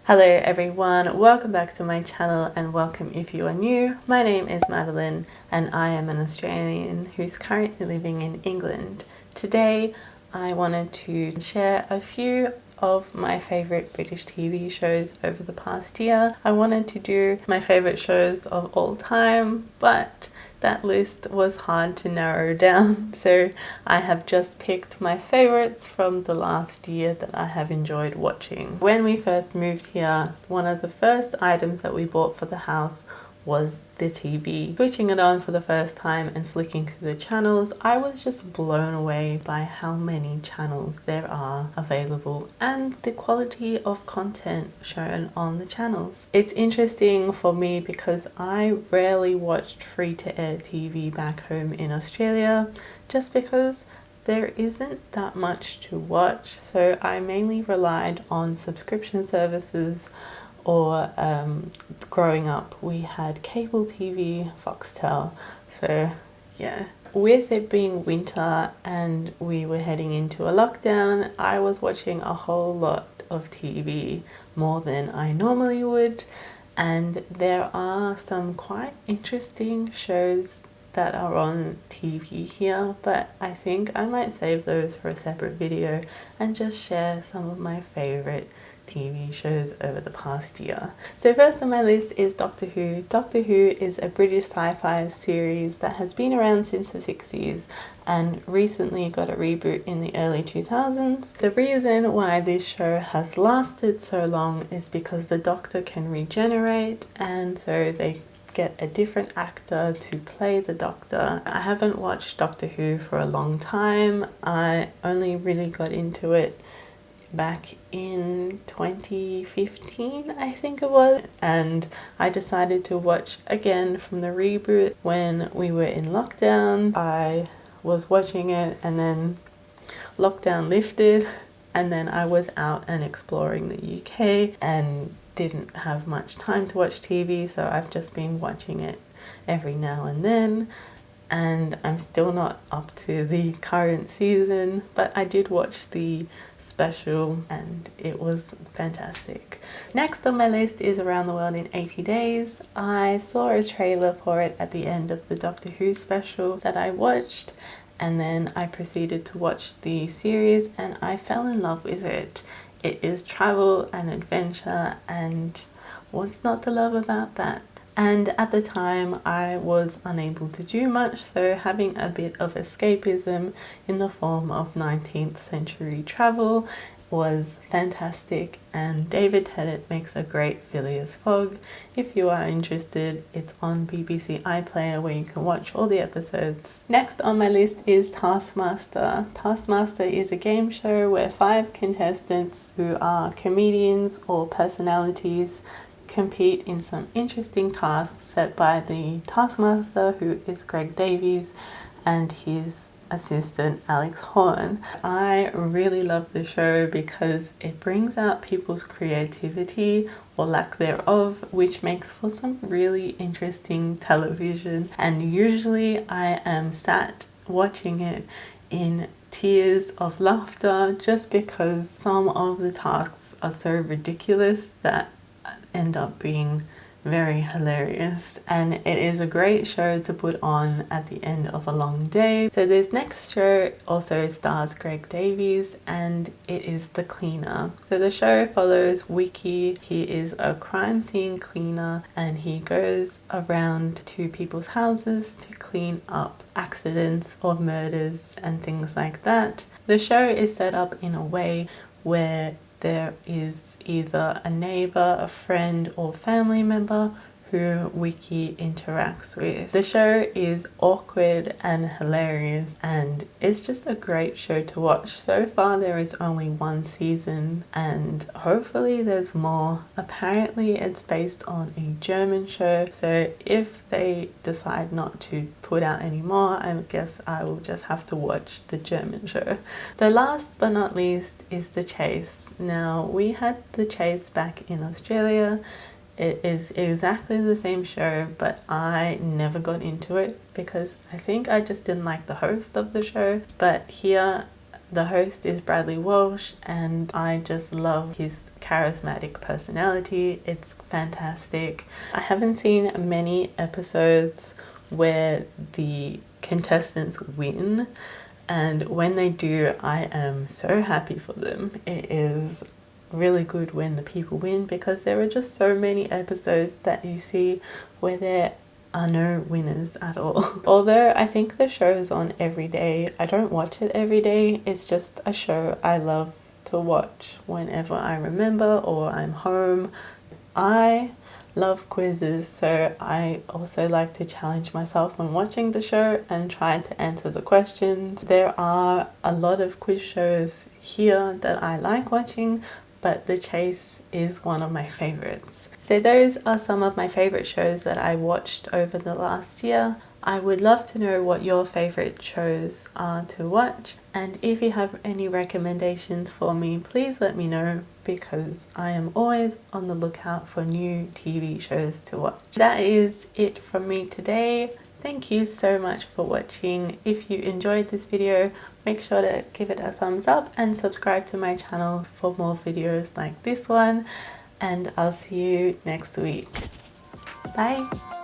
Hello everyone, welcome back to my channel and welcome if you are new. My name is Madeleine and I am an Australian who's currently living in England. Today I wanted to share a few of my favorite British TV shows over the past year. I wanted to do my favorite shows of all time, but that list was hard to narrow down, so I have just picked my favorites from the last year that I have enjoyed watching. When we first moved here, one of the first items that we bought for the house was the TV. Switching it on for the first time and flicking through the channels, I was just blown away by how many channels there are available and the quality of content shown on the channels. It's interesting for me because I rarely watched free-to-air TV back home in Australia just because there isn't that much to watch, so I mainly relied on subscription services or growing up we had cable TV, Foxtel, so yeah. With it being winter and we were heading into a lockdown, I was watching a whole lot of TV, more than I normally would, and there are some quite interesting shows that are on TV here, but I think I might save those for a separate video and just share some of my favorite TV shows over the past year. So first on my list is Doctor Who. Doctor Who is a British sci-fi series that has been around since the 60s and recently got a reboot in the early 2000s. The reason why this show has lasted so long is because the Doctor can regenerate, and so they get a different actor to play the Doctor. I haven't watched Doctor Who for a long time. I only really got into it back in 2015, I think it was, and I decided to watch again from the reboot when we were in lockdown. I was watching it and then lockdown lifted and then I was out and exploring the UK and didn't have much time to watch TV, so I've just been watching it every now and then. And I'm still not up to the current season, but I did watch the special and it was fantastic. Next on my list is Around the World in 80 Days. I saw a trailer for it at the end of the Doctor Who special that I watched, and then I proceeded to watch the series and I fell in love with it. It is travel and adventure, and what's not to love about that? And at the time I was unable to do much, so having a bit of escapism in the form of 19th century travel was fantastic, and David Tennant makes a great Phileas Fogg. If you are interested, it's on BBC iPlayer where you can watch all the episodes. Next on my list is Taskmaster. Taskmaster is a game show where 5 contestants who are comedians or personalities compete in some interesting tasks set by the Taskmaster, who is Greg Davies, and his assistant Alex Horn. I really love the show because it brings out people's creativity or lack thereof, which makes for some really interesting television, and usually I am sat watching it in tears of laughter just because some of the tasks are so ridiculous that end up being very hilarious, and it is a great show to put on at the end of a long day. So this next show also stars Greg Davies and it is The Cleaner. So the show follows Wiki. He is a crime scene cleaner and he goes around to people's houses to clean up accidents or murders and things like that. The show is set up in a way where there is either a neighbor, a friend, or family member who Wiki interacts with. The show is awkward and hilarious, and it's just a great show to watch. So far there is only 1 season and hopefully there's more. Apparently it's based on a German show, so if they decide not to put out any more, I guess I will just have to watch the German show. So last but not least is The Chase. Now, we had The Chase back in Australia. It is exactly the same show, but I never got into it because I think I just didn't like the host of the show. But here The host is Bradley Walsh, and I just love his charismatic personality. It's fantastic. I haven't seen many episodes where the contestants win, and when they do, I am so happy for them. It is really good when the people win, because there are just so many episodes that you see where there are no winners at all. Although I think the show is on every day, I don't watch it every day. It's just a show I love to watch whenever I remember or I'm home. I love quizzes, so I also like to challenge myself when watching the show and try to answer the questions. There are a lot of quiz shows here that I like watching, but The Chase is one of my favorites. So those are some of my favorite shows that I watched over the last year. I would love to know what your favorite shows are to watch, and if you have any recommendations for me, please let me know, because I am always on the lookout for new TV shows to watch. That is it from me today. Thank you so much for watching. If you enjoyed this video, make sure to give it a thumbs up and subscribe to my channel for more videos like this one, and I'll see you next week. Bye!